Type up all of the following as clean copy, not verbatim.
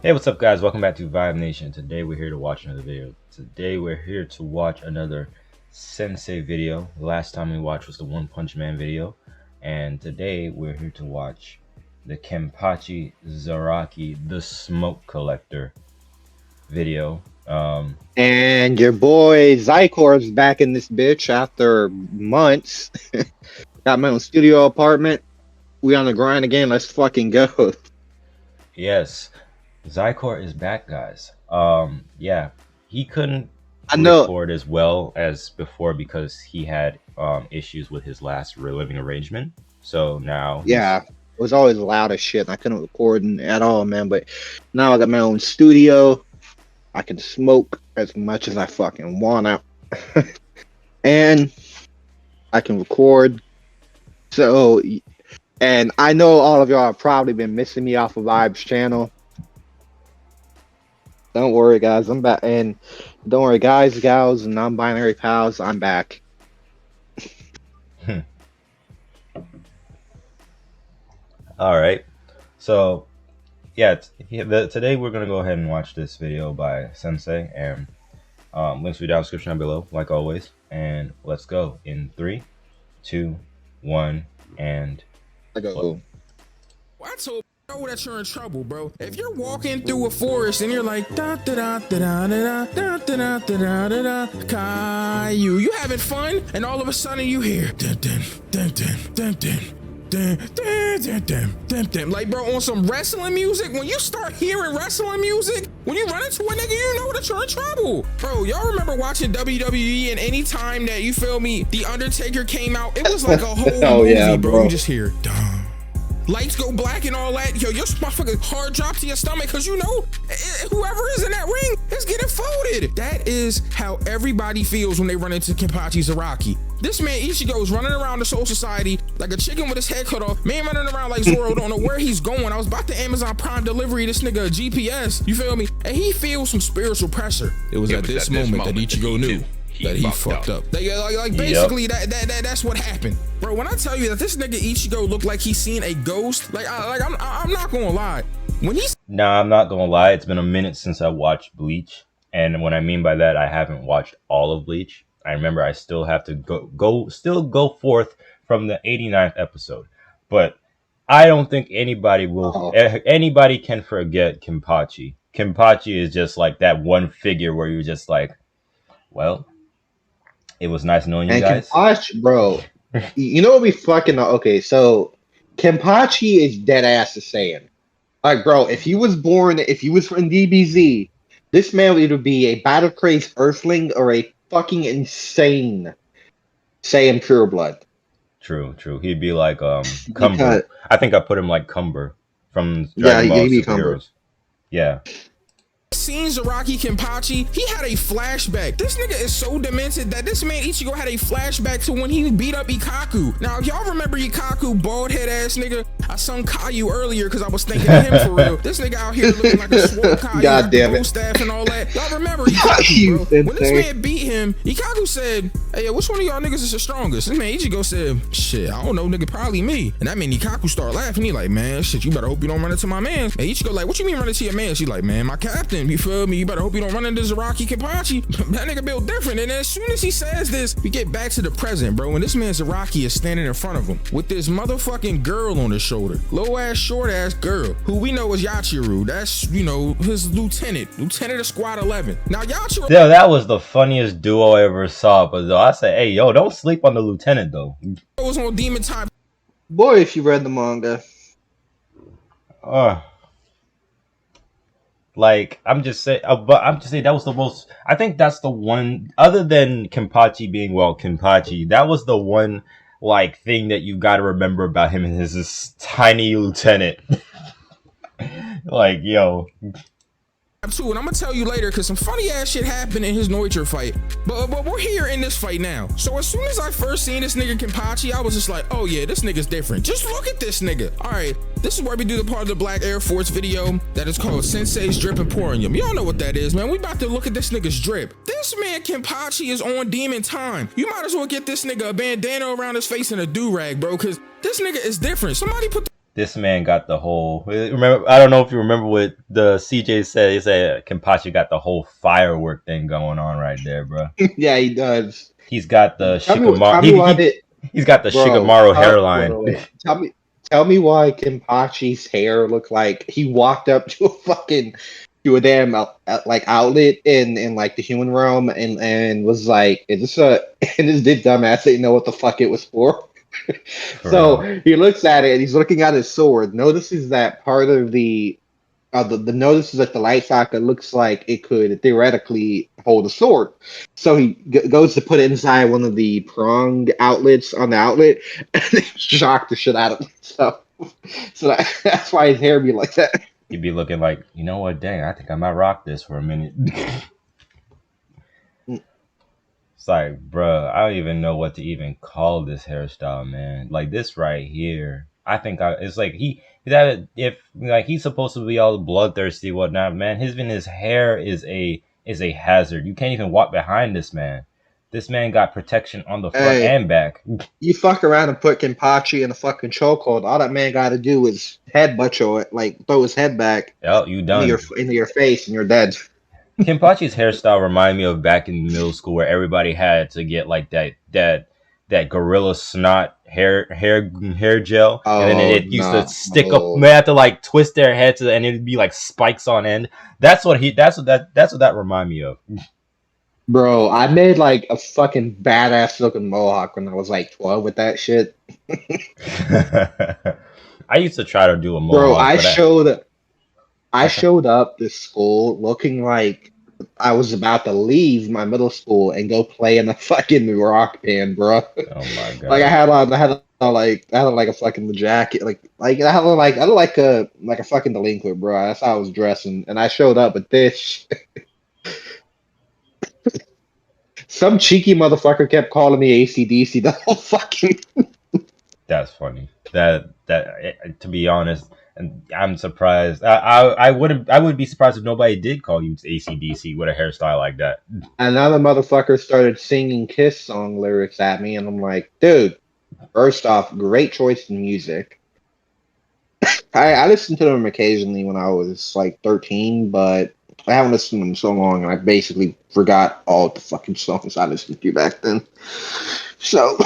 Hey, what's up, guys? Welcome back to Vibe Nation. Today we're here to watch another video. Today we're here to watch another Sensei video. The last time we watched was the One Punch Man video, and today we're here to watch the Kenpachi Zaraki, the Smoke Collector video. And your boy Zycor's back in this bitch after months. Got my own studio apartment. We on the grind again. Let's fucking go. Yes, Zykor is back, guys. Yeah, he couldn't know. record as well as before because he had issues with his last living arrangement. So now, Yeah, it was always loud as shit. And I couldn't record at all, man. But now I got my own studio. I can smoke as much as I fucking want out. And I can record. So, and I know all of y'all have probably been missing me off of Vibe's channel. Don't worry, guys. I'm back. And don't worry, guys, gals, and non-binary pals. I'm back. All right. So, yeah, today we're going to go ahead and watch this video by Sensei. And links will be down in the description below, like always. And let's go in 3, 2, 1, and I go. I told you that you're in trouble, bro. If you're walking through a forest and you're like da da da da da da da da da da da da Caillou, you having fun, and all of a sudden you hear dun dun dun dun dun dun. Dun, dun, dun, dun, dun, dun. Like, bro, on some wrestling music, when you start hearing wrestling music, when you run into a nigga, you know that you're in trouble. Bro, y'all remember watching WWE, and any time that, you feel me, The Undertaker came out, it was like a whole movie, yeah, bro. You just hear, dun. Lights go black and all that. Yo, your motherfucking heart drop to your stomach because you know whoever is in that ring is getting folded. That is how everybody feels when they run into Kenpachi Zaraki. This man Ichigo is running around the Soul Society like a chicken with his head cut off. Man running around like Zoro, don't know where he's going. I was about to Amazon Prime delivery this nigga a GPS, you feel me? And he feels some spiritual pressure. It was at this moment that Ichigo knew that he fucked up. Like basically that's what happened. Bro, when I tell you that this nigga Ichigo looked like he's seen a ghost, I'm not gonna lie. When he's Nah, I'm not gonna lie. It's been a minute since I watched Bleach, and what I mean by that, I haven't watched all of Bleach. I remember I still have to go forth from the 89th episode, but I don't think anybody can forget Kenpachi. Kenpachi is just like that one figure where you're just like, well, it was nice knowing you guys. Kenpachi, bro, you know what we fucking okay? So Kenpachi is dead ass the saying. Like, bro, if he was from DBZ, this man would either be a battle crazed earthling or a fucking insane Saiyan pureblood. True. He'd be like Cumber. I think I put him like Cumber from Dragon Ball Superheroes. Yeah. seen Zaraki Kenpachi, he had a flashback. This nigga is so demented that this man Ichigo had a flashback to when he beat up Ikkaku. Now, if y'all remember Ikkaku, bald head ass nigga, I sung Caillou earlier because I was thinking of him for real. This nigga out here looking like a swole Caillou, God damn it. staff and all that. Y'all remember Ikkaku, bro. When this man beat him, Ikkaku said, hey, which one of y'all niggas is the strongest? This man Ichigo said, shit, I don't know, nigga, probably me. And that made Ikkaku start laughing. He like, man, shit, you better hope you don't run into my man. And Ichigo like, what you mean run into your man? She like, man, my captain, you feel me? You better hope you don't run into Zaraki Kenpachi. That nigga built different. And as soon as he says this, we get back to the present, bro. And this man Zaraki is standing in front of him with this motherfucking girl on his shoulder. Low ass, short ass girl, who we know is Yachiru. That's, you know, his lieutenant of Squad 11. Now Yachiru. Yeah, that was the funniest duo I ever saw. But though I say, hey, yo, don't sleep on the lieutenant though. Was on Demon Time. Boy, if you read the manga. Like, I'm just saying that was the most, I think that's the one, other than Kenpachi being, well, Kenpachi, that was the one, like, thing that you gotta remember about him, is this tiny lieutenant. Like, yo. Too, and I'm gonna tell you later because some funny ass shit happened in his Neuter fight. But we're here in this fight now. So as soon as I first seen this nigga Kenpachi, I was just like, oh yeah, this nigga's different. Just look at this nigga. All right, this is where we do the part of the Black Air Force video that is called Sensei's Drip Emporium. Y'all know what that is, man. We about to look at this nigga's drip. This man Kenpachi is on Demon Time. You might as well get this nigga a bandana around his face and a do-rag, bro, because this nigga is different. Somebody put the This man got the whole. Remember, I don't know if you remember what the CJ said. He said Kenpachi got the whole firework thing going on right there, bro. Yeah, he does. He's got the Tell me Shikamaru. why did, He's got the bro? Shikamaru Wait, hairline. wait, wait. Tell me why Kenpachi's hair looked like he walked up to a damn like outlet in like the human realm and was like, "Is this a?" And this did dumbass didn't know what the fuck it was for. So Bro. he looks at it and he's looking at his sword. Notices that part of the notices that the light socket looks like it could theoretically hold a sword. So he goes to put it inside one of the pronged outlets on the outlet, and they shock the shit out of himself. So that's why his hair be like that. He'd be looking like, you know what? Dang, I think I might rock this for a minute. It's like, bruh, I don't even know what to even call this hairstyle, man. Like this right here, I think it's like that if like he's supposed to be all bloodthirsty, whatnot, man. His hair is a hazard. You can't even walk behind this man. This man got protection on the front Hey, and back. you fuck around and put Kenpachi in a fucking chokehold. All that man got to do is headbutt you, like throw his head back Oh, you done. into your face, and you're dead. Kenpachi's hairstyle reminded me of back in middle school where everybody had to get like that gorilla snot hair gel, and then Oh it used to stick up. no, They had to like twist their heads, and it'd be like spikes on end. That's what that remind me of. bro! I made like a fucking badass looking mohawk when I was like 12 with that shit. I used to try to do a Bro, mohawk, but I showed up to school looking like I was about to leave my middle school and go play in a fucking rock band, bro. oh my Like god, I had like a fucking jacket, like I looked like a fucking delinquent, bro. That's how I was dressing, and I showed up with this. Some cheeky motherfucker kept calling me ACDC the whole fucking. that's funny. To be honest. And I'm surprised. I would be surprised if nobody did call you ACDC with a hairstyle like that. Another motherfucker started singing Kiss song lyrics at me, and I'm like, dude. First off, great choice in music. I listened to them occasionally when I was like 13, but I haven't listened to them so long, and I basically forgot all the fucking songs I listened to back then. So,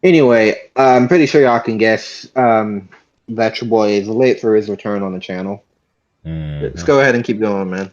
anyway, I'm pretty sure y'all can guess that your boy is late for his return on the channel. Let's Mhm. go ahead and keep going, man.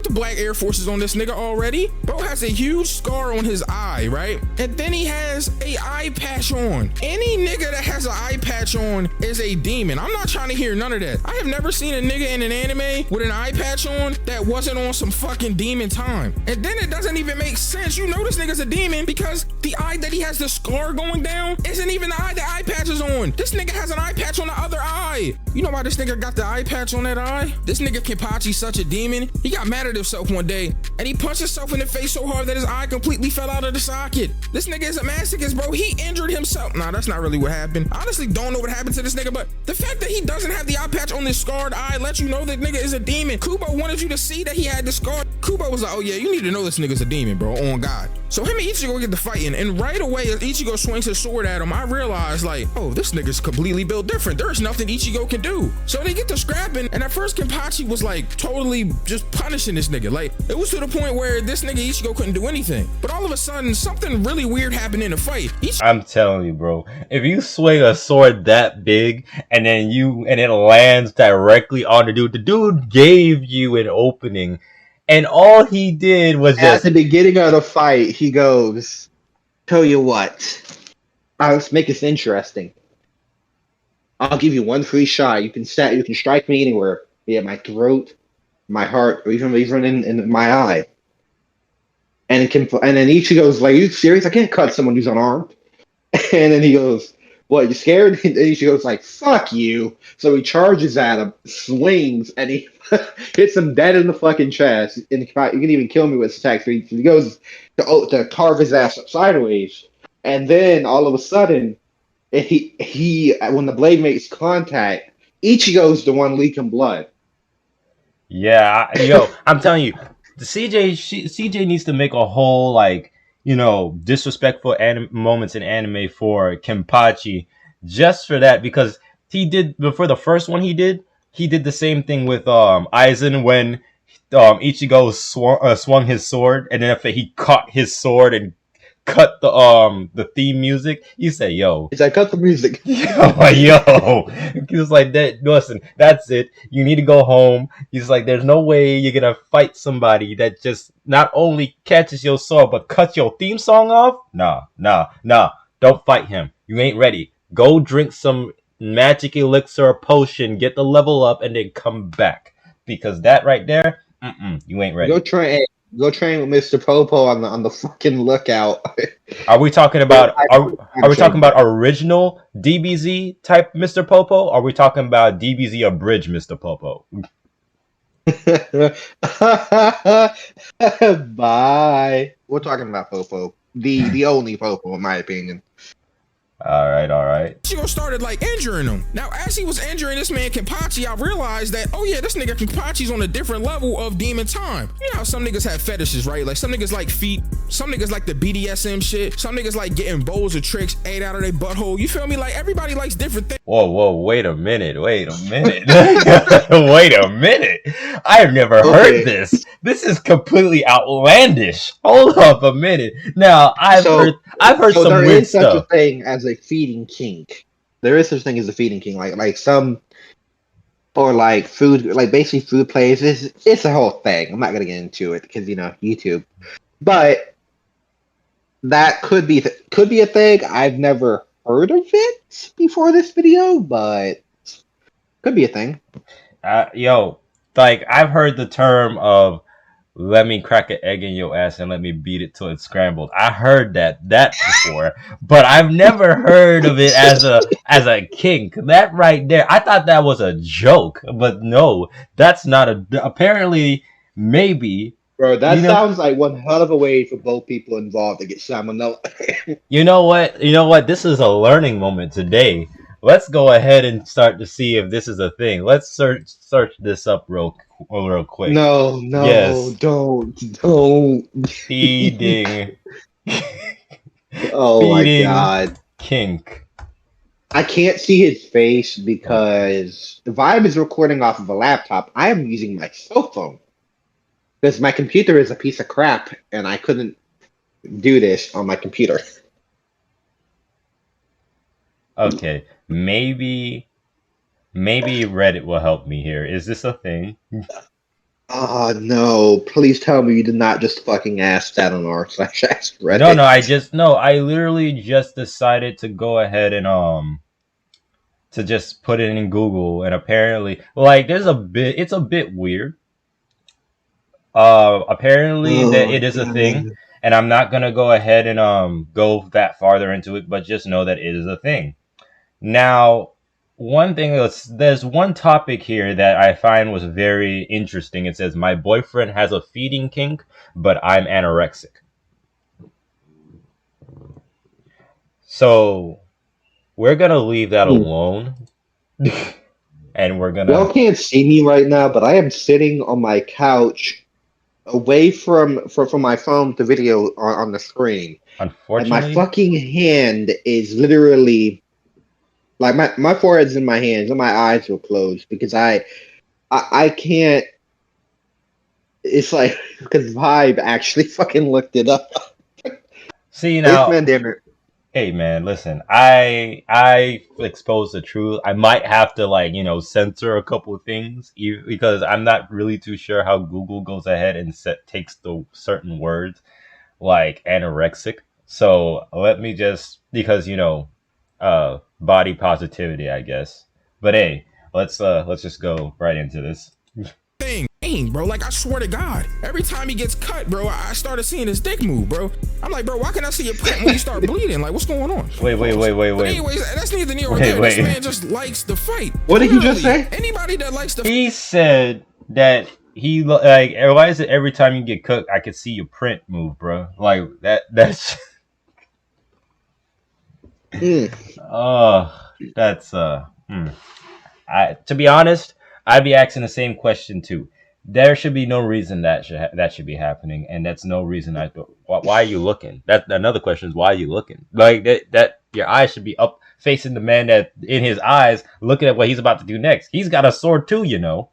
The black Air Forces on this nigga already. Bro has a huge scar on his eye, right? And then he has a eye patch on. Any nigga that has an eye patch on is a demon. I'm not trying to hear none of that. I have never seen a nigga in an anime with an eye patch on that wasn't on some fucking demon time. And then it doesn't even make sense. You know this nigga's a demon because the eye that he has the scar going down isn't even the eye the eye patch is on. This nigga has an eye patch on the other eye. You know why this nigga got the eye patch on that eye? This nigga Kenpachi's such a demon. He got mad at himself one day and he punched himself in the face so hard that his eye completely fell out of the socket. This nigga is a masochist, bro. He injured himself. Nah, that's not really what happened. I honestly don't know what happened to this nigga, but the fact that he doesn't have the eye patch on this scarred eye lets you know that nigga is a demon. Kubo wanted you to see that he had the scar. Kubo was like, oh yeah, you need to know this nigga's a demon, bro, on God. So him and Ichigo get to fighting, and right away as Ichigo swings his sword at him, I realize like, oh, this nigga's completely built different. There's nothing Ichigo can do. So they get to scrapping, and at first Kenpachi was like totally just punishing this nigga. Like it was to the point where this nigga Ichigo couldn't do anything. But all of a sudden, something really weird happened in the fight. I'm telling you, bro. If you swing a sword that big and then it lands directly on the dude gave you an opening, and all he did was At just the beginning of the fight, he goes, tell you what, let's make this interesting. I'll give you one free shot. You can strike me anywhere, be it my throat, my heart, or even in my eye. And then Ichigo's like, are you serious? I can't cut someone who's unarmed. And then he goes, what, you scared? And Ichigo's like, fuck you. So he charges at him, swings, and he hits him dead in the fucking chest. And you can even kill me with his attack. So he goes to carve his ass up sideways. And then all of a sudden, he when the blade makes contact, Ichigo's the one leaking blood. yeah, I'm telling you, the CJ needs to make a whole like disrespectful moments in anime for Kenpachi just for that because he did for the first one. He did the same thing with Aizen when Ichigo swung his sword, and then if he caught his sword and cut the theme music, you say, "Yo, He's like, cut the music. yo." He was like, "That listen, that's it. You need to go home." He's like, "There's no way you're gonna fight somebody that just not only catches your sword but cuts your theme song off. Nah. Don't fight him. You ain't ready. Go drink some magic elixir or potion, get the level up, and then come back because that right there, you ain't ready." Go train with Mr. Popo on the fucking lookout. Are we talking about are we talking about original DBZ type Mr. Popo? Or are we talking about DBZ abridged Mr. Popo? Bye. We're talking about Popo. The only Popo, in my opinion. All right. Ichigo started like injuring him. Now, as he was injuring this man Kenpachi, I realized that, oh yeah, this nigga Kenpachi's on a different level of demon time. You know how some niggas have fetishes, right? Like some niggas like feet, some niggas like the BDSM shit, some niggas like getting bowls of tricks ate out of their butthole. You feel me? Like everybody likes different things. Whoa, wait a minute. Wait a minute. I've never heard this. This is completely outlandish. Hold up a minute. Now, I've heard some there weird is such stuff. a thing as a feeding kink. There is such a thing as a feeding kink, like some, or like food, like basically food places. It's a whole thing. I'm not gonna get into it because YouTube, but that could be a thing. I've never heard of it before this video, but could be a thing. Like I've heard the term of "let me crack an egg in your ass and let me beat it till it's scrambled." I heard that before, but I've never heard of it as a kink. That right there, I thought that was a joke, but no, that's not apparently maybe. Bro, that sounds like one hell of a way for both people involved to get salmonella. You know what? This is a learning moment today. Let's go ahead and start to see if this is a thing. Let's search this up real quick. No, yes. Don't. Feeding. Oh my god. Kink. I can't see his face because the Vibe is recording off of a laptop. I am using my cell phone. Because my computer is a piece of crap and I couldn't do this on my computer. Okay, maybe Reddit will help me here. Is this a thing? Oh no! Please tell me you did not just fucking ask that on r/ask Reddit. No. I literally just decided to go ahead and to just put it in Google, and apparently, like, it's a bit weird. Apparently that it is a thing, and I'm not gonna go ahead and go that farther into it, but just know that it is a thing. Now, one thing there's one topic here that I find was very interesting. It says, "My boyfriend has a feeding kink, but I'm anorexic." So we're gonna leave that alone. And we're gonna. Y'all can't see me right now, but I am sitting on my couch away from my phone, the video on the screen. Unfortunately, and my fucking hand is literally like my forehead's in my hands and my eyes were closed because I can't. It's like because Vibe actually fucking looked it up. See now, hey man, listen, I expose the truth. I might have to censor a couple of things because I'm not really too sure how Google goes ahead and takes the certain words like anorexic. So let me just because body positivity, I guess. But hey, let's just go right into this. Bro, like I swear to God, every time he gets cut, bro, I started seeing his dick move, bro. I'm like, bro, why can't I see your print when you start bleeding? Like, what's going on? Wait. But anyways, that's neither near nor there. This man just likes to fight. What did he just say? Anybody that likes to He said that he like, why is it every time you get cooked, I can see your print move, bro? Like that's that's to be honest, I'd be asking the same question too. There should be no reason that should be happening, and that's no reason why are you looking? That another question is why are you looking? Like that Your eyes should be up facing the man that in his eyes, looking at what he's about to do next. He's got a sword too, you know.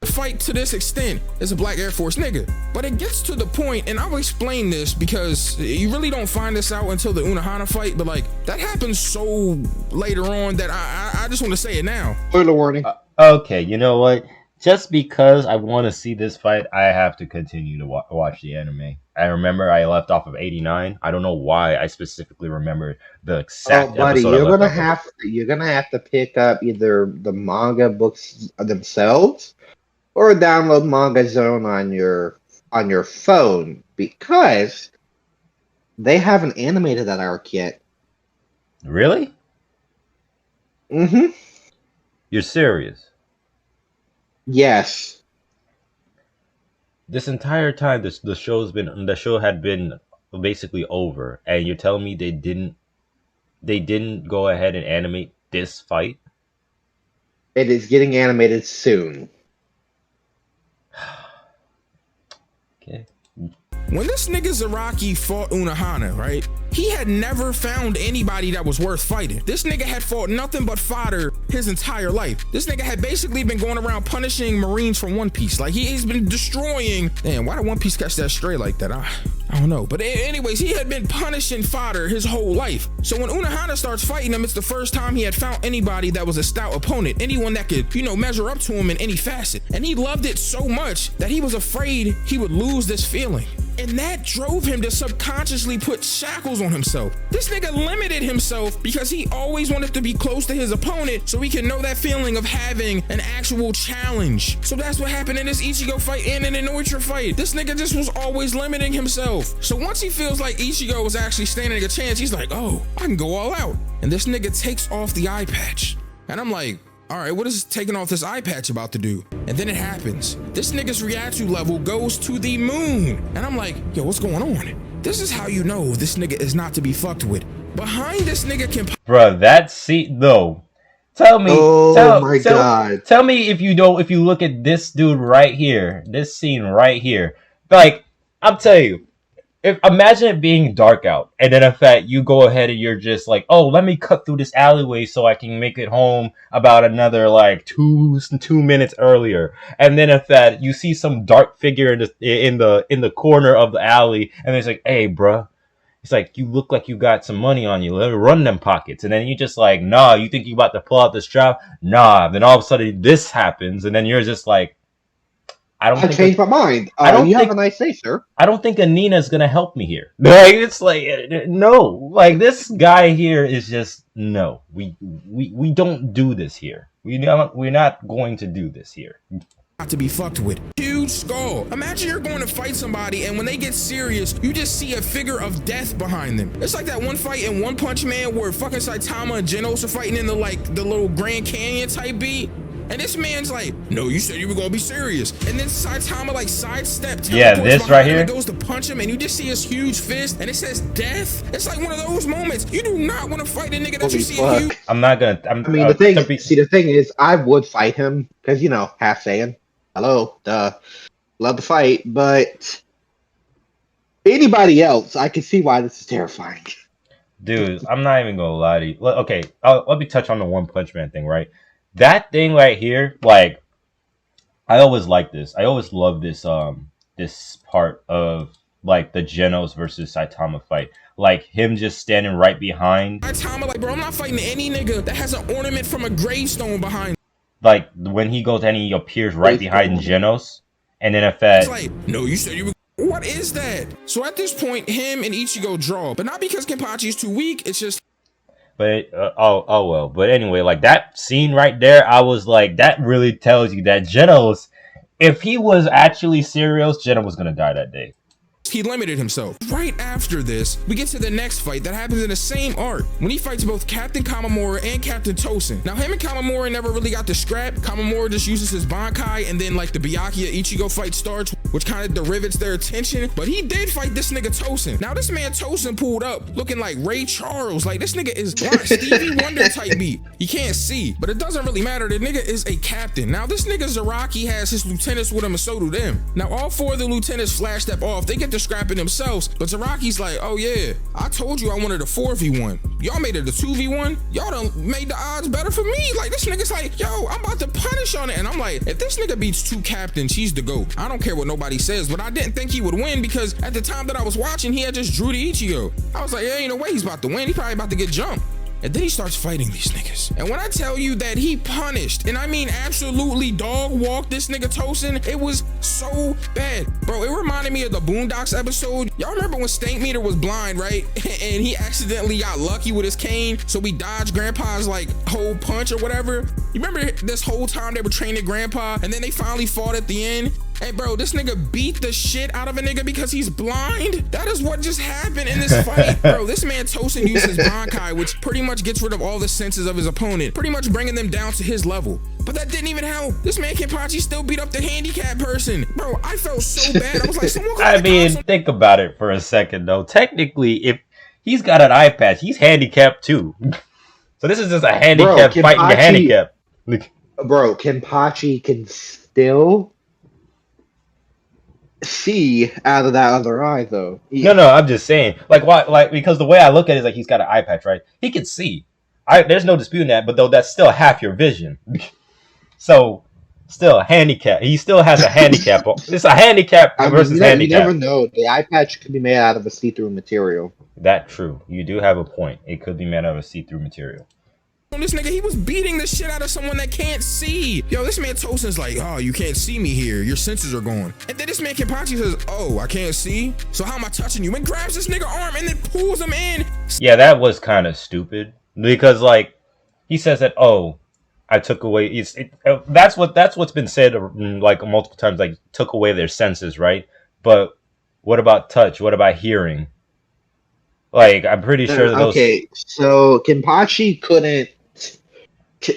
Fight to this extent is a black Air Force nigga. But it gets to the point, and I'll explain this because you really don't find this out until the Unohana fight, but like that happens so later on that I just want to say it now. Spoiler warning. Okay, you know what? Just because I want to see this fight, I have to continue to watch the anime. I remember I left off of 89. I don't know why I specifically remember the exact buddy, episode. you're gonna have to pick up either the manga books themselves or download Manga Zone on your phone, because they haven't animated that arc yet. Really? Mm-hmm. You're serious? Yes. This entire time, the show had been basically over, and you're telling me they didn't go ahead and animate this fight? It is getting animated soon. Okay. When this nigga Zaraki fought Unohana, right? He had never found anybody that was worth fighting. This nigga had fought nothing but fodder his entire life. This nigga had basically been going around punishing Marines from One Piece. Like he's been destroying. Damn, why did One Piece catch that stray like that? I don't know. But anyways, he had been punishing fodder his whole life. So when Unohana starts fighting him, it's the first time he had found anybody that was a stout opponent. Anyone that could, measure up to him in any facet. And he loved it so much that he was afraid he would lose this feeling. And that drove him to subconsciously put shackles on himself. This nigga limited himself because he always wanted to be close to his opponent so he could know that feeling of having an actual challenge. So that's what happened in this Ichigo fight and in the Noitra fight. This nigga just was always limiting himself. So once he feels like Ichigo was actually standing a chance, he's like, oh, I can go all out. And this nigga takes off the eye patch. And I'm like, all right, what is taking off this eye patch about to do? And then it happens. This nigga's Ryatsu level goes to the moon. And I'm like, yo, what's going on? This is how you know this nigga is not to be fucked with. Behind this nigga Bruh, that scene though. Tell me, God. Tell me if you look at this dude right here, this scene right here. Like, I'm telling you, imagine it being dark out, and then in fact you go ahead and you're just like, oh, let me cut through this alleyway so I can make it home about another like two minutes earlier, and then in fact you see some dark figure in the corner of the alley, and it's like, hey, bruh, it's like, you look like you got some money on you, let me run them pockets, and then you just like, nah, you think you about to pull out this trap, nah, then all of a sudden this happens, and then you're just like, I changed my mind. You have a nice day, sir. I don't think Anina's gonna help me here. Like, it's like, no. Like, this guy here is just, no. We don't do this here. We're not going to do this here. Not to be fucked with. Huge skull. Imagine you're going to fight somebody, and when they get serious, you just see a figure of death behind them. It's like that one fight in One Punch Man where fucking Saitama and Genos are fighting in the little Grand Canyon type beat. And this man's like, no, you said you were gonna be serious. And then Saitama like sidestep. Yeah, this right here. Goes to punch him, and you just see his huge fist, and it says death. It's like one of those moments. You do not want to fight a nigga that you see huge. I'm not gonna. The thing is, I would fight him because half saying, hello, love to fight, but anybody else, I can see why this is terrifying. Dude, I'm not even gonna lie to you. Okay, let me touch on the One Punch Man thing, right? That thing right here, like, I always like this. I always love this this part of like the Genos versus Saitama fight. Like him just standing right behind. Saitama, like, bro, I'm not fighting any nigga that has an ornament from a gravestone behind. Like when he goes and he appears right behind Genos, and then in fact, it's like, no, you said you were. What is that? So at this point, him and Ichigo draw, but not because Kenpachi is too weak. It's just. But oh well. But anyway, like that scene right there, I was like, that really tells you that Genos, if he was actually serious, Genos was gonna die that day. He limited himself. Right after this, we get to the next fight that happens in the same arc when he fights both Captain Kamamura and Captain Tosin. Now, him and Kamamura never really got the scrap. Kamamura just uses his Bankai, and then like the Byakuya Ichigo fight starts. which kind of derivatives their attention. But he did fight this nigga Tosin. Now this man Tosin pulled up looking like Ray Charles. Like this nigga is blind, Stevie Wonder type beat. He can't see, but it doesn't really matter. The nigga is a captain. Now this nigga Zaraki has his lieutenants with him, and so do them. Now all 4 of the lieutenants flash step off. They get to scrapping themselves, but Zaraki's like, oh yeah, I told you I wanted a 4v1. Y'all made it a 2v1. Y'all done made the odds better for me. Like this nigga's like, yo, I'm about to punish on it. And I'm like, if this nigga beats 2 captains, he's the GOAT. I don't care what nobody says, but I didn't think he would win because at the time that I was watching, he had just drew the Ichigo. I was like, yeah, ain't no way he's about to win. He probably about to get jumped. And then he starts fighting these niggas. And when I tell you that he punished, and I mean absolutely dog walked this nigga Tosin, it was so bad. Bro, it reminded me of the Boondocks episode. Y'all remember when Stank Meter was blind, right? And he accidentally got lucky with his cane, so we dodged Grandpa's like whole punch or whatever. You remember this whole time they were training Grandpa, and then they finally fought at the end? Hey bro, this nigga beat the shit out of a nigga because he's blind? That is what just happened in this fight. Bro, this man Tosin uses Bankai, which pretty much gets rid of all the senses of his opponent, pretty much bringing them down to his level. But that didn't even help. This man Kenpachi still beat up the handicapped person. Bro, I felt so bad. I was like, someone I mean, think about it for a second though. Technically, if he's got an eye patch, he's handicapped too. So this is just a handicap fighting the handicap. Bro, Kenpachi can still see out of that other eye though. No, I'm just saying. Like why? Like because the way I look at it is like he's got an eye patch, right? He can see. There's no disputing that, but though that's still half your vision. So still a handicap. He still has a handicap. It's a handicap versus handicap. You never know. The eye patch could be made out of a see-through material. That's true. You do have a point. It could be made out of a see-through material. This nigga, he was beating the shit out of someone that can't see. Yo, this man Tosin's like, oh, you can't see me here. Your senses are gone. And then this man Kenpachi says, oh, I can't see? So how am I touching you? And grabs this nigga arm and then pulls him in. Yeah, that was kind of stupid. Because, like, he says that, oh, I took away... That's what's been said, like, multiple times, like, took away their senses, right? But what about touch? What about hearing? Like, I'm pretty sure that those... Okay, so Kenpachi couldn't...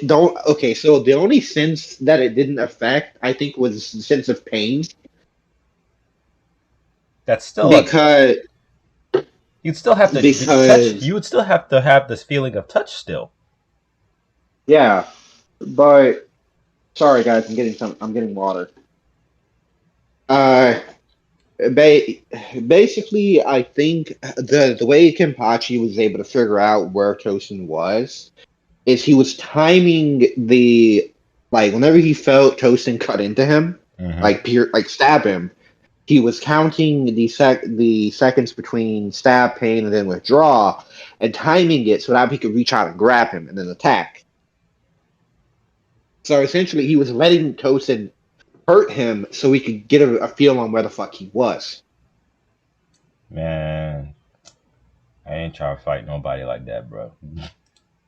Okay, so the only sense that it didn't affect, I think, was the sense of pain. That's still... Because... You'd still have to touch. You would still have to have this feeling of touch still. Yeah, but... Sorry, guys, I'm getting water. Basically, I think the way Kenpachi was able to figure out where Tosin was is he was timing the whenever he felt Tosin cut into him, like stab him, he was counting the seconds between stab, pain, and then withdraw, and timing it so that he could reach out and grab him and then attack. So essentially, he was letting Tosin hurt him so he could get a feel on where the fuck he was. Man, I ain't trying to fight nobody like that, bro.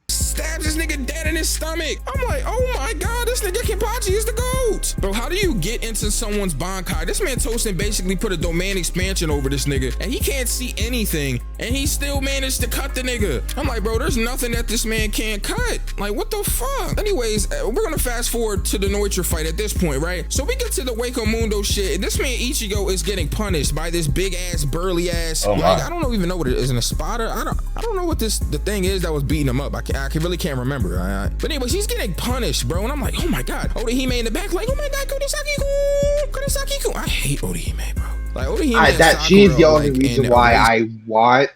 Stabs this nigga dead in his stomach. I'm like, oh my god, this nigga Kenpachi is the GOAT. Bro, how do you get into someone's Bankai? This man Tosin basically put a domain expansion over this nigga, and he can't see anything, and he still managed to cut the nigga. I'm like, bro, there's nothing that this man can't cut. Like, what the fuck? Anyways, we're gonna fast forward to the Noitra fight at this point, right? So we get to the Waco Mundo shit, and this man Ichigo is getting punished by this big ass, burly ass. I don't even know what it is. In a spotter? I don't know what the thing is that was beating him up. I really can't remember. But anyways, he's getting punished, bro, and I'm like, oh my god. Odahime in the back, like, oh my god, Kodesaki-kun. I hate Odahime, bro. Like, Odahime. She's the only reason why I want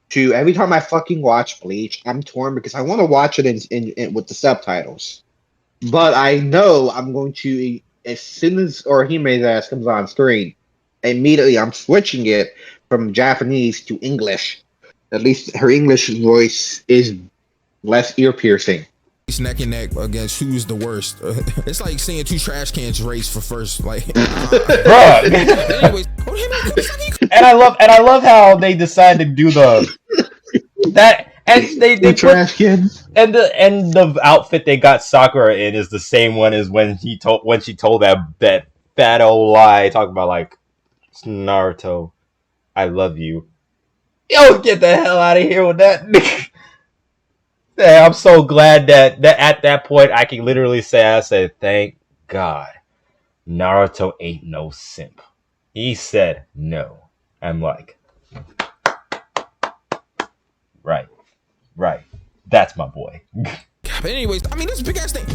to. Every time I fucking watch Bleach, I'm torn because I want to watch it in with the subtitles, but I know I'm going to, as soon as Orihime's ass comes on screen, immediately I'm switching it from Japanese to English. At least her English voice is less ear piercing. He's neck and neck against who's the worst. It's like seeing 2 trash cans race for first, like, bro. Anyways, and I love how they decided to do that, and they the trash cans, and the outfit they got Sakura in is the same one as when she told that fat old lie, talking about like, Naruto, I love you. Yo, get the hell out of here with that. I'm so glad that at that point I can literally say, thank God. Naruto ain't no simp. He said no. I'm like, right. That's my boy. But anyways, I mean, this big ass thing,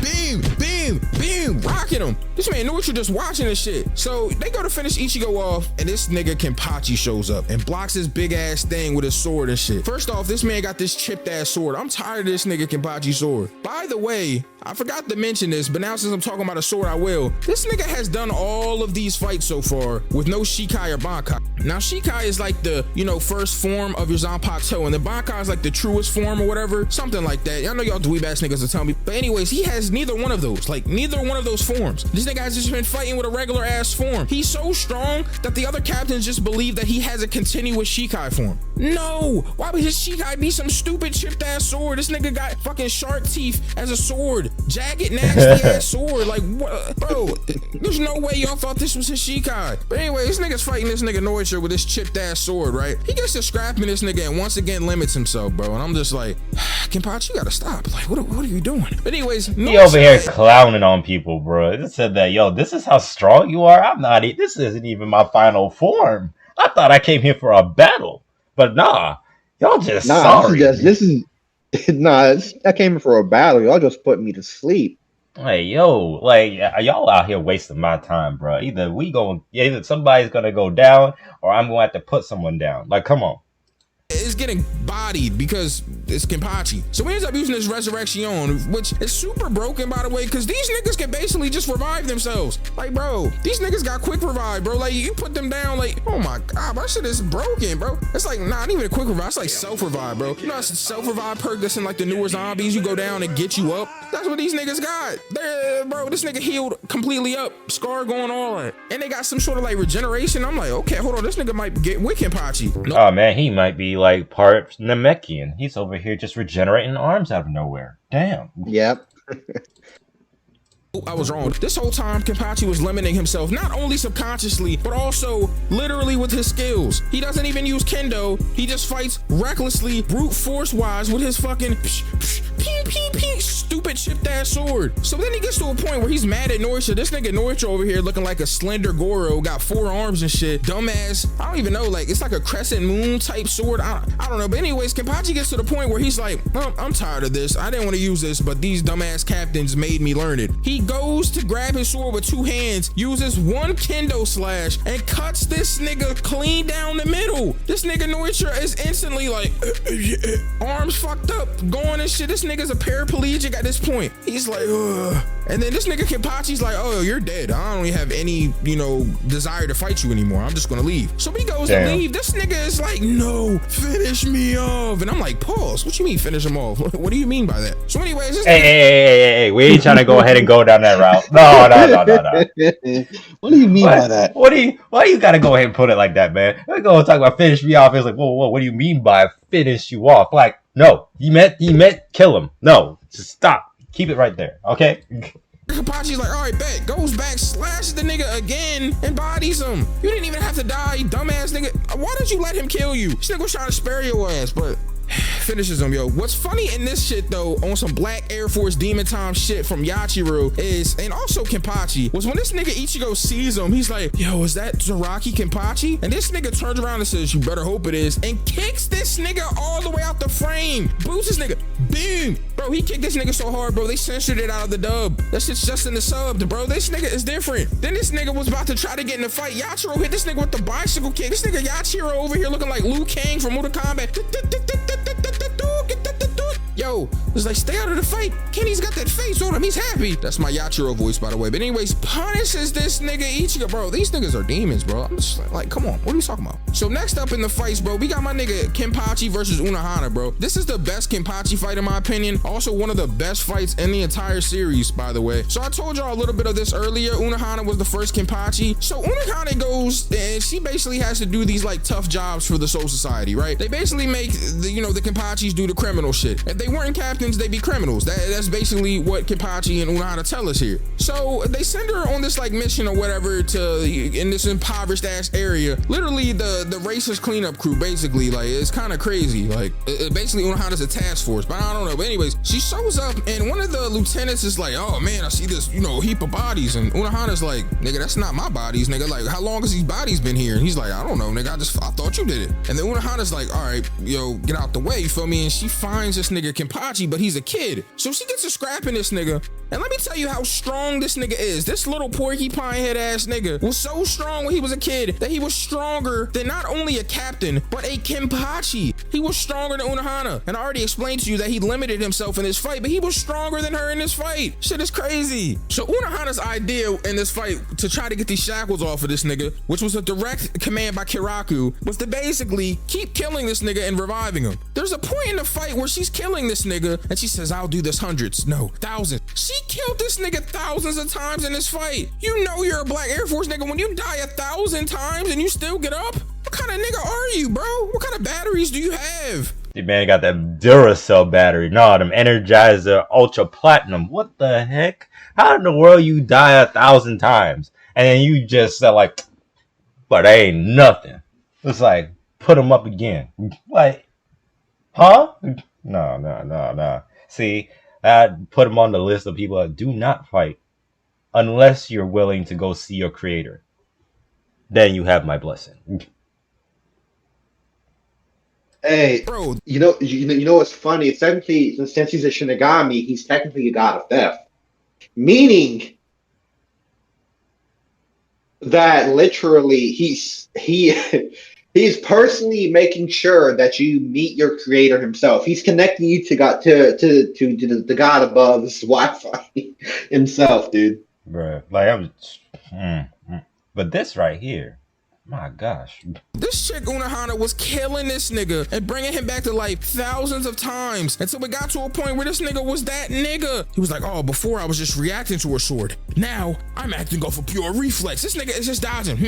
beam, rocking him. This man Naruto just watching this shit. So they go to finish Ichigo off, and this nigga Kenpachi shows up and blocks this big ass thing with his sword and shit. First off, this man got this chipped ass sword. I'm tired of this nigga Kenpachi sword. By the way, I forgot to mention this, but now since I'm talking about a sword, I will. This nigga has done all of these fights so far with no Shikai or Bankai. Now, Shikai is like the, first form of your Zanpakuto, and the Bankai is like the truest form or whatever, something like that. I know y'all dweeb ass niggas will tell me, but anyways, he has neither one of those, like neither one of those forms. This nigga has just been fighting with a regular ass form. He's so strong that the other captains just believe that he has a continuous Shikai form. No, why would his Shikai be some stupid chipped ass sword? This nigga got fucking shark teeth as a sword, jagged nasty ass sword. Like, what, bro? There's no way y'all thought this was his Shikai. But anyway, this nigga's fighting this nigga Noitra with this chipped ass sword, right? He gets to scrapping this nigga and once again limits himself, bro. And I'm just like, Kenpachi, you gotta stop. Like, what are you doing? But anyways, he over here clowning on people, bro. It said that, yo, this is how strong you are. I'm not. This isn't even my final form. I thought I came here for a battle, but nah, y'all just sorry. I came here for a battle. Y'all just put me to sleep. Hey, yo, like, y'all out here wasting my time, bro. Either somebody's gonna go down or I'm gonna have to put someone down. Like, come on. Is getting bodied because it's Kenpachi. So he ends up using this Resurrection, which is super broken, by the way, because these niggas can basically just revive themselves. Like, bro, these niggas got quick revive, bro. Like, you put them down, like, oh my god, that shit is broken, bro. It's like, not even a quick revive. It's like self-revive, bro. You know, it's a self-revive perk that's in like the newer zombies. You go down and get you up. That's what these niggas got. Bro, this nigga healed completely up. Scar going all that. And they got some sort of like regeneration. I'm like, okay, hold on. This nigga might get with Kenpachi. Oh man, he might be like part Namekian. He's over here just regenerating arms out of nowhere. Damn. Yep. I was wrong. This whole time, Kenpachi was limiting himself, not only subconsciously, but also literally with his skills. He doesn't even use kendo. He just fights recklessly, brute force-wise with his fucking stupid chipped ass sword. So then he gets to a point where he's mad at Noitra. This nigga Noitra over here looking like a slender Goro, got 4 arms and shit. Dumbass. I don't even know, like, it's like a crescent moon type sword. I don't know. But anyways, Kenpachi gets to the point where he's like, I'm tired of this. I didn't want to use this, but these dumbass captains made me learn it. He goes to grab his sword with 2 hands, uses 1 kendo slash, and cuts this nigga clean down the middle. This nigga Noitra is instantly like, arms fucked up, going and shit. This nigga's a paraplegic at this point. He's like, ugh. And then this nigga Kenpachi's like, oh, you're dead. I don't even have any, desire to fight you anymore. I'm just gonna leave. So he goes to leave. This nigga is like, no, finish me off. And I'm like, pause. What you mean finish him off? What do you mean by that? So anyways, this hey, we ain't trying to go ahead and go down that route. No. What do you mean by that? Why you gotta go ahead and put it like that, man? We're gonna talk about finish me off. It's like, whoa, what do you mean by finish you off? Like, no, he meant kill him. No, just stop. Keep it right there, okay? Kenpachi's like, all right, bet. Goes back, slashes the nigga again, and bodies him. You didn't even have to die, you dumbass nigga. Why did you let him kill you? This nigga was trying to spare your ass, but finishes him, yo. What's funny in this shit though, on some Black Air Force Demon Time shit from Yachiro is, and also Kenpachi, was when this nigga Ichigo sees him, he's like, yo, is that Zaraki Kenpachi? And this nigga turns around and says, you better hope it is, and kicks this nigga all the way out the frame. Boots this nigga. Boom. Bro, he kicked this nigga so hard, bro, they censored it out of the dub. That shit's just in the sub, bro. This nigga is different. Then this nigga was about to try to get in a fight. Yachiro hit this nigga with the bicycle kick. This nigga Yachiro over here looking like Liu Kang from Mortal Kombat. Yo, it's like, stay out of the fight. Kenny's got that face on him. He's happy. That's my Yachiro voice, by the way. But anyways, punishes this nigga Ichigo. Bro, these niggas are demons, bro. I'm just like, come on. What are we talking about? So next up in the fights, bro, we got my nigga Kenpachi versus Unohana, bro. This is the best Kenpachi fight, in my opinion. Also, one of the best fights in the entire series, by the way. So I told y'all a little bit of this earlier. Unohana was the first Kenpachi. So Unohana goes, and she basically has to do these, like, tough jobs for the Soul Society, right? They basically make, the Kenpachis do the criminal shit. If they weren't captain captains, they be criminals. That's basically what Kenpachi and Unohana tell us here. So they send her on this like mission or whatever to in this impoverished ass area. Literally the racist cleanup crew, basically. Like, it's kind of crazy. Like, basically Unohana's a task force, but I don't know. But anyways, she shows up and one of the lieutenants is like, oh man, I see this, heap of bodies. And Unohana's like, nigga, that's not my bodies, nigga. Like, how long has these bodies been here? And he's like, I don't know, nigga. I thought you did it. And then Unohana's like, all right, yo, get out the way, you feel me? And she finds this nigga Kenpachi, but he's a kid. So she gets a scrap in this nigga. And let me tell you how strong this nigga is. This little porcupine head ass nigga was so strong when he was a kid that he was stronger than not only a captain, but a Kenpachi. He was stronger than Unohana. And I already explained to you that he limited himself in this fight, but he was stronger than her in this fight. Shit is crazy. So Unohana's idea in this fight to try to get these shackles off of this nigga, which was a direct command by Kiraku, was to basically keep killing this nigga and reviving him. There's a point in the fight where she's killing this nigga and she says, I'll do this hundreds, no, thousands. She killed this nigga thousands of times in this fight. You know you're a Black Air Force nigga when you die 1,000 times and you still get up? What kind of nigga are you, bro? What kind of batteries do you have? The man got that Duracell battery. No, them Energizer Ultra Platinum. What the heck? How in the world you die 1,000 times? And then you just said like, but ain't nothing. It's like, put them up again. Like, huh? No. See, I'd put them on the list of people that do not fight unless you're willing to go see your creator. Then you have my blessing. Hey, Bro, you know what's funny? It's technically, since he's a Shinigami, he's technically a god of death. Meaning that literally he's personally making sure that you meet your creator himself. He's connecting you to God, to the God above, this Wi-Fi himself, dude. Bruh, like but this right here, my gosh. this chick Unohana was killing this nigga and bringing him back to life thousands of times until it got to a point where this nigga was that nigga. He was like, oh, before I was just reacting to her sword. Now I'm acting off a pure reflex. This nigga is just dodging.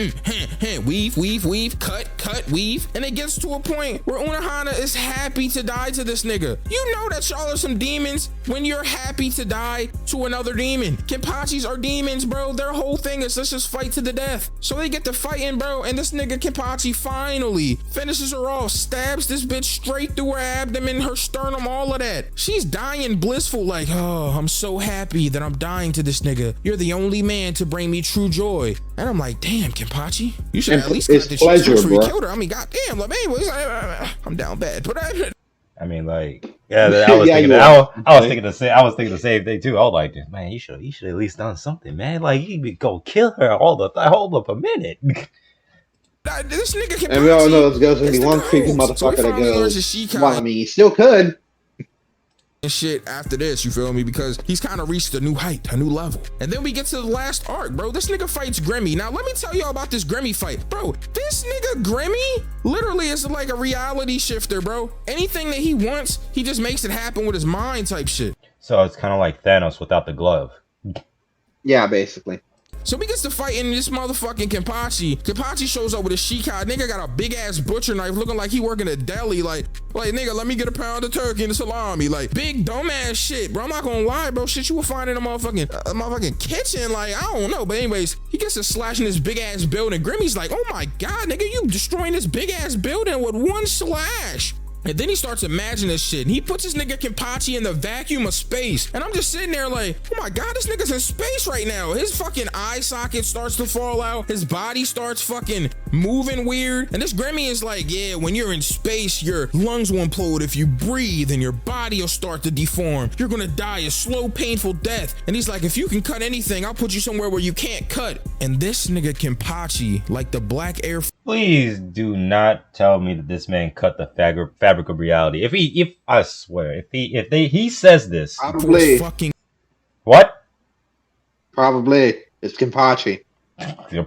Weave, cut, weave. And it gets to a point where Unohana is happy to die to this nigga. You know that y'all are some demons when you're happy to die to another demon. Kenpachis are demons, bro. Their whole thing is let's just fight to the death. So they get to fighting, bro, and this nigga Kenpachi finally finishes her off, stabs this bitch straight through her abdomen, her sternum, all of that. She's dying blissful, like, oh, I'm so happy that I'm dying to this nigga. You're the only man to bring me true joy. And I'm like, damn, Kenpachi, you should at least cut this shit before you killed her. I mean, goddamn, like, anyways, I'm down bad, but I mean, like, yeah, I was thinking the same thing too. I was like, man, you should at least done something, man. Like, you go kill her hold up a minute. This nigga Kenpachi, And we all know there's gonna be one creepy motherfucker that goes, well, I mean, he still could. And shit after this, you feel me? Because he's kind of reached a new height, a new level. And then we get to the last arc, bro. This nigga fights Grimmy. Now, let me tell y'all about this Grimmy fight. Bro, this nigga Grimmy literally is like a reality shifter, bro. Anything that he wants, he just makes it happen with his mind type shit. So it's kind of like Thanos without the glove. Yeah, basically. So he gets to fighting this motherfucking Kenpachi. Kenpachi shows up with a shikai. Nigga got a big ass butcher knife looking like he working at deli. Like nigga, let me get a pound of turkey and a salami. Like big dumbass shit, bro. I'm not gonna lie, bro. Shit you will find in a motherfucking kitchen. Like, I don't know. But anyways, he gets to slashing this big ass building. Grimmy's like, oh my God, nigga, you destroying this big ass building with one slash. And then he starts imagining this shit. And he puts his nigga Kenpachi in the vacuum of space. And I'm just sitting there like, oh my God, this nigga's in space right now. His fucking eye socket starts to fall out. His body starts fucking moving weird. And this Grimmy is like, yeah, when you're in space, your lungs will implode if you breathe and your body will start to deform. You're gonna die a slow, painful death. And he's like, if you can cut anything, I'll put you somewhere where you can't cut. And this nigga Kenpachi, like the Black Air. Please do not tell me that this man cut the fabric of reality. If I swear, if he says this, Probably. What? Probably. It's Kenpachi.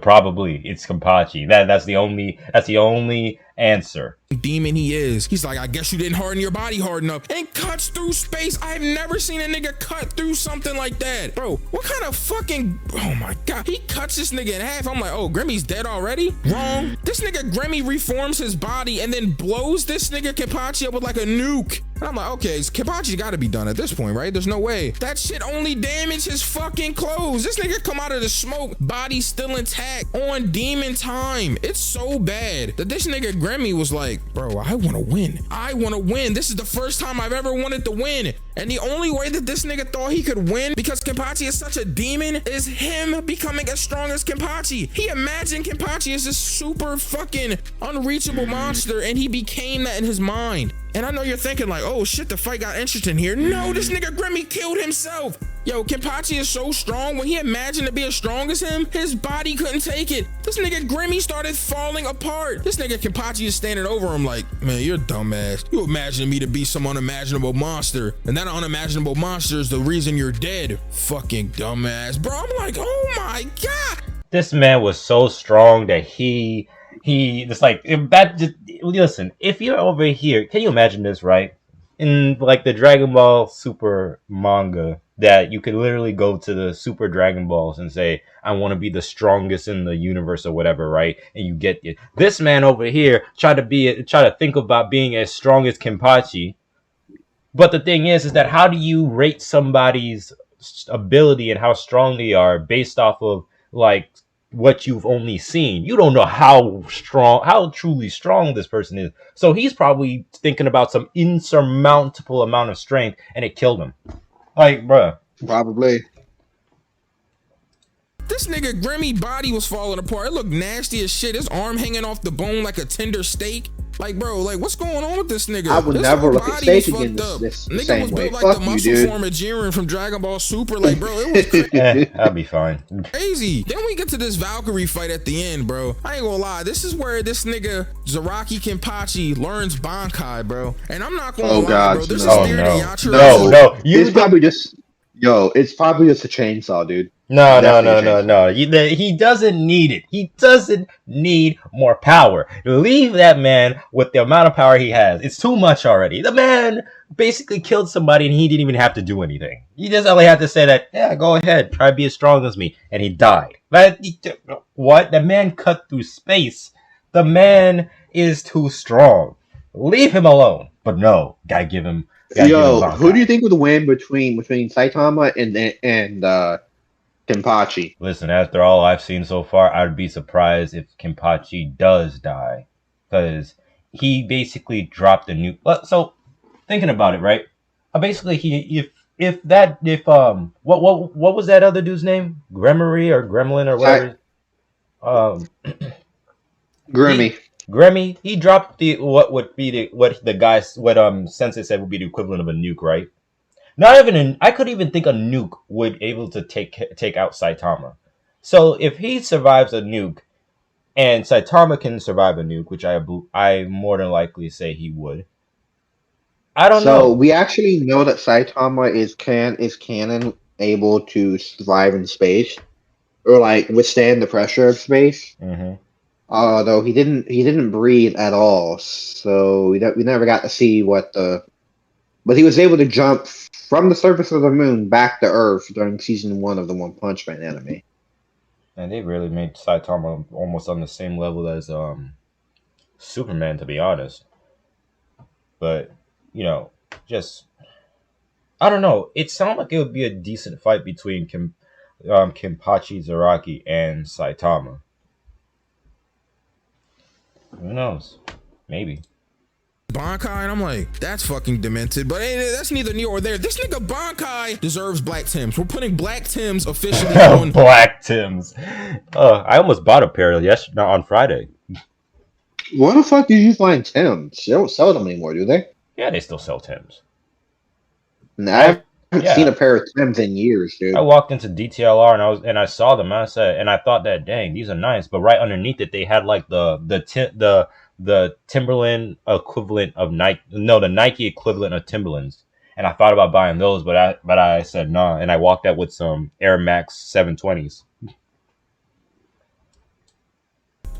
Probably it's Kenpachi. That's the only answer. demon he is. He's like, I guess you didn't harden your body hard enough, and cuts through space. I've never seen a nigga cut through something like that. Bro, what kind of fucking, oh my God. He cuts this nigga in half. I'm like, oh, Grimmy's dead already? Wrong. This nigga Grimmy reforms his body and then blows this nigga Kenpachi up with like a nuke. And I'm like, okay, Kenpachi's gotta be done at this point, right? There's no way. That shit only damaged his fucking clothes. This nigga come out of the smoke, body still intact, on demon time. It's so bad that this nigga Grimmy was like, bro, I wanna win. I wanna win. This is the first time I've ever wanted to win. And the only way that this nigga thought he could win, because Kenpachi is such a demon, is him becoming as strong as Kenpachi. He imagined Kenpachi as this super fucking unreachable monster, and he became that in his mind. And I know you're thinking like, oh shit, the fight got interesting here. No, this nigga Grimmy killed himself. Yo, Kenpachi is so strong. When he imagined to be as strong as him, his body couldn't take it. This nigga Grimmy started falling apart. This nigga Kenpachi is standing over him like, man, you're a dumbass. You imagined me to be some unimaginable monster, and that unimaginable monster is the reason you're dead. Fucking dumbass. Bro, I'm like, oh my God. This man was so strong that he just like, if that just, listen, if you're over here, can you imagine this, right? In like the Dragon Ball Super manga, that you could literally go to the Super Dragon Balls and say, I want to be the strongest in the universe or whatever, right? And you get it. This man over here try to think about being as strong as Kenpachi. But the thing is that how do you rate somebody's ability and how strong they are based off of like what you've only seen? You don't know how truly strong this person is. So he's probably thinking about some insurmountable amount of strength, and it killed him. Like, bruh. Probably. This nigga Grimmy body was falling apart. It looked nasty as shit. His arm hanging off the bone like a tender steak. Like, bro, like, what's going on with this nigga? I would This never whole look at body steak was again fucked this up. Nigga same was way. built like Fuck the you, muscle dude. form of Jiren from Dragon Ball Super. Like, bro, it was crazy. I'll be fine. Crazy. Then we get to this Valkyrie fight at the end, bro. I ain't gonna lie. This is where this nigga Zaraki Kenpachi learns Bankai, bro. And I'm not gonna lie, bro. There's Oh, a theory no. Yachiro. No. It's probably just a chainsaw, dude. No. Definitely He doesn't need it. He doesn't need more power. Leave that man with the amount of power he has. It's too much already. The man basically killed somebody and he didn't even have to do anything. He just only had to say that, yeah, go ahead, try to be as strong as me. And he died. But what? The man cut through space. The man is too strong. Leave him alone. But no, gotta give him. Who do you think would win between Saitama and Kenpachi? Listen, after all I've seen so far, I'd be surprised if Kenpachi does die, because he basically dropped a nuke. So, thinking about it, right? Basically, what was that other dude's name? Gremory or Gremlin or whatever. Grimmy. He dropped what Sensei said would be the equivalent of a nuke, right? I could even think a nuke would able to take out Saitama. So if he survives a nuke, and Saitama can survive a nuke, which I more than likely say he would. I don't know. So we actually know that Saitama is canon able to survive in space, or like withstand the pressure of space. Mm-hmm. Though he didn't breathe at all, so we never got to see but he was able to jump from the surface of the moon back to Earth during season 1 of the One Punch Man anime. And they really made Saitama almost on the same level as Superman, to be honest. But just I don't know. It sounded like it would be a decent fight between Kenpachi Zaraki and Saitama. Who knows? Maybe. Bankai, and I'm like, that's fucking demented. But hey, that's neither near or there. This nigga Bankai deserves Black Tims. We're putting Black Tims officially on. Black Tims. I almost bought a pair on Friday. Where the fuck did you find Tims? They don't sell them anymore, do they? Yeah, they still sell Tims. I haven't seen a pair of Tims in years, dude. I walked into DTLR and I saw them. I thought that, dang, these are nice. But right underneath it, they had like the Timberland equivalent of Nike. No, the Nike equivalent of Timberlands. And I thought about buying those, but I said no. And I walked out with some Air Max 720s.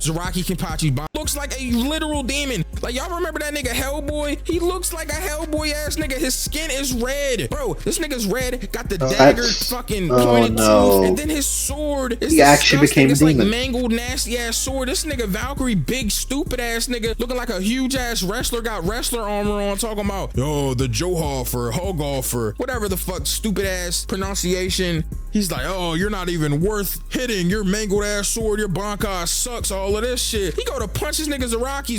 Zaraki Kenpachi looks like a literal demon. Like, y'all remember that nigga Hellboy? He looks like a Hellboy ass nigga. His skin is red. Bro, this nigga's red, got the dagger fucking pointed tooth, and then his sword is actually became a it's demon. like mangled, nasty ass sword. This nigga Valkyrie, big stupid ass nigga, looking like a huge ass wrestler, got wrestler armor on, talking about, yo, the Johoffer, Hogoffer, whatever the fuck stupid ass pronunciation. He's like, oh, you're not even worth hitting. Your mangled ass sword, your Bankai sucks, all of this shit. He go to punch this nigga Zaraki.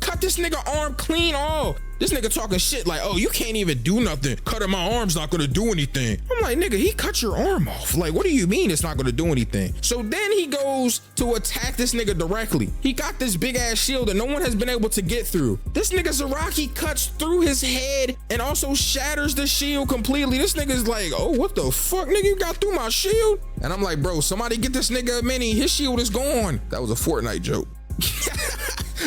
Cut this nigga arm clean off. This nigga talking shit like, oh, you can't even do nothing. Cutting my arm's not gonna do anything. I'm like, nigga, he cut your arm off. Like, what do you mean it's not gonna do anything? So then he goes to attack this nigga directly. He got this big ass shield that no one has been able to get through. This nigga Zaraki cuts through his head and also shatters the shield completely. This nigga's like, oh, what the fuck, nigga, you got through my shield? And I'm like, bro, somebody get this nigga a mini. His shield is gone. That was a Fortnite joke.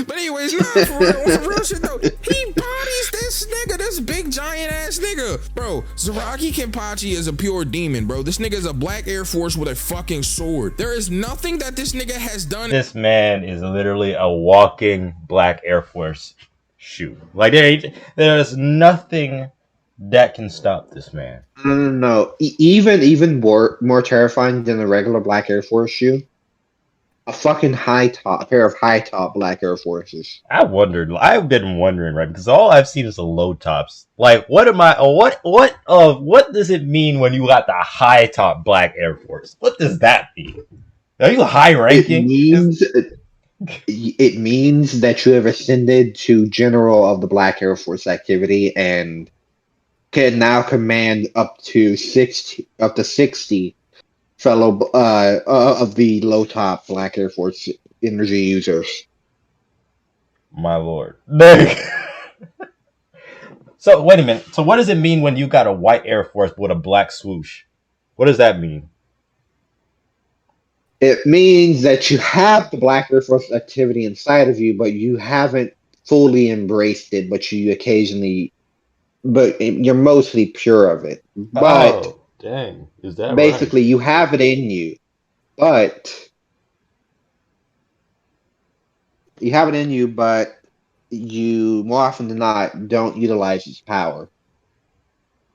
But anyways, nah, for real, on some real shit though, he bodies this nigga, this big giant ass nigga. Bro, Zaraki Kenpachi is a pure demon, bro. This nigga is a black Air Force with a fucking sword. There is nothing that this nigga has done. This man is literally a walking black Air Force shoe. Like, there's nothing that can stop this man. No. Even more terrifying than a regular black Air Force shoe. A fucking pair of high top black Air Forces. I've been wondering, right? Because all I've seen is the low tops. Like, what does it mean when you got the high top black Air Force? What does that mean? Are you high ranking? It means that you have ascended to General of the Black Air Force activity and can now command up to 60 fellow of the low top black Air Force energy users. My lord. So wait a minute. So what does it mean when you got a white Air Force with a black swoosh? What does that mean? It means that you have the black Air Force activity inside of you, but you haven't fully embraced it, but you're mostly pure of it. But dang, is that basically right? you have it in you, but you more often than not don't utilize its power.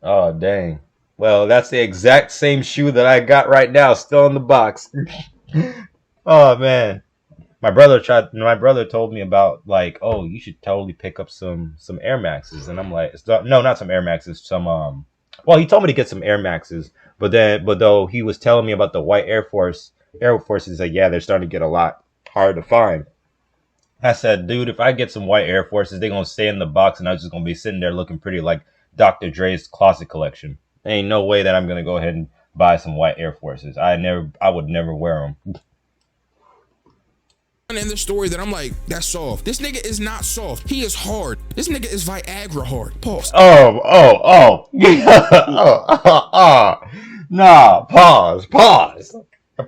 Oh dang. Well, that's the exact same shoe that I got right now, still in the box. Oh man. My brother told me about, like, oh, you should totally pick up some Air Maxes, and I'm like, no, not some Air Maxes, well, he told me to get some Air Maxes, but though he was telling me about the white Air Forces, like, yeah, they're starting to get a lot hard to find. I said, dude, if I get some white Air Forces, they're gonna stay in the box, and I'm just gonna be sitting there looking pretty like Dr. Dre's closet collection. There ain't no way that I'm gonna go ahead and buy some white Air Forces. I would never wear them. In the story that I'm like, that's soft. This nigga is not soft. He is hard. This nigga is Viagra hard. Pause. Oh. Nah, pause.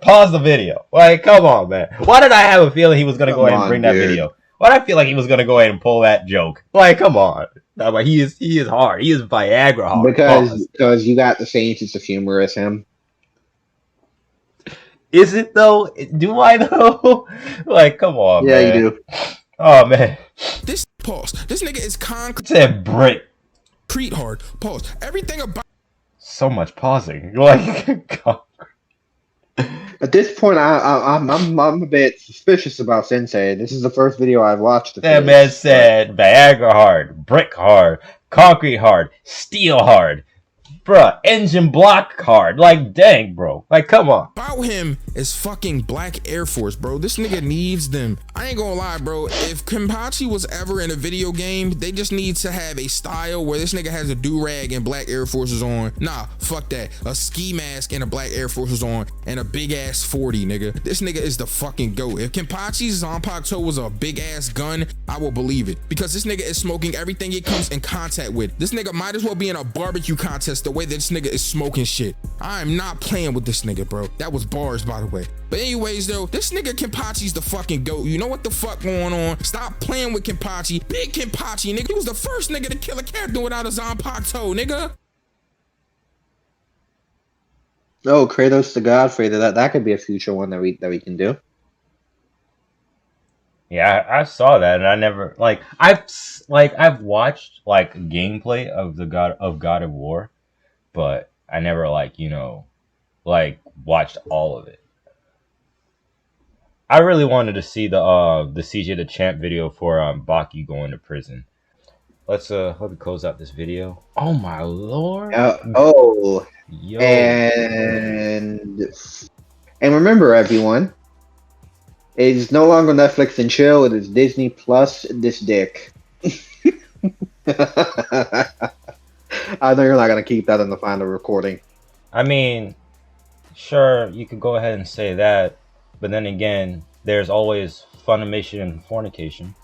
Pause the video. Like, come on, man. Why did I have a feeling he was gonna go ahead and bring that video? Why did I feel like he was gonna go ahead and pull that joke? Like, come on. Like, he is hard. He is Viagra hard. Because you got the same sense of humor as him. Is it though? Do I though? Like, come on, yeah, man. You do. Oh man. This nigga is concrete. Said brick. Hard. Pause. Everything about. So much pausing. Like, at this point, I'm a bit suspicious about Sensei. This is the first video I've watched. That man said Viagra hard, brick hard, concrete hard, steel hard. Bruh, engine block hard. Like, dang, bro. Like, come on. About him is fucking black Air Force, bro. This nigga needs them. I ain't gonna lie, bro. If Kenpachi was ever in a video game, they just need to have a style where this nigga has a do-rag and black Air Forces on. Nah, fuck that. A ski mask and a black Air Forces on and a big-ass 40, nigga. This nigga is the fucking GOAT. If Kenpachi's Zanpakuto was a big-ass gun, I will believe it. Because this nigga is smoking everything it comes in contact with. This nigga might as well be in a barbecue contest the way that this nigga is smoking shit. I am not playing with this nigga, bro. That was bars, by the way. But anyways, though, this nigga Kenpachi's the fucking GOAT. You know what the fuck going on? Stop playing with Kenpachi. Big Kenpachi, nigga. He was the first nigga to kill a character without a Zanpakuto, nigga. Oh, Kratos the Godfather. That could be a future one that we can do. Yeah, I saw that, and I never I've watched like gameplay of the God of War, but I never like watched all of it. I really wanted to see the CJ the Champ video for Baki going to prison. Let's hope we close out this video. Oh my lord, Oh, yo, and remember, everyone, it is no longer Netflix and chill. It is Disney Plus. This dick. I know you're not gonna keep that in the final recording. I mean, sure you could go ahead and say that, but then again, there's always Funimation and fornication.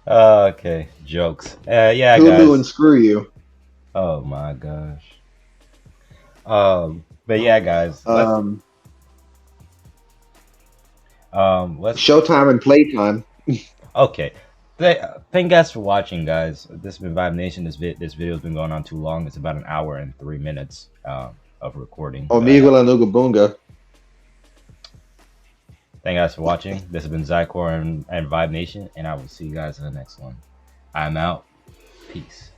Okay, jokes. Yeah, Hulu and guys. screw you. Oh my gosh. But yeah, guys. Let's. Showtime and playtime. Okay. Thank you guys for watching, guys. This has been Vibe Nation. This video has been going on too long. It's about an hour and 3 minutes of recording. Omegle and Ooga Boonga. Thank you guys for watching. This has been Zykor and Vibe Nation, and I will see you guys in the next one. I'm out. Peace.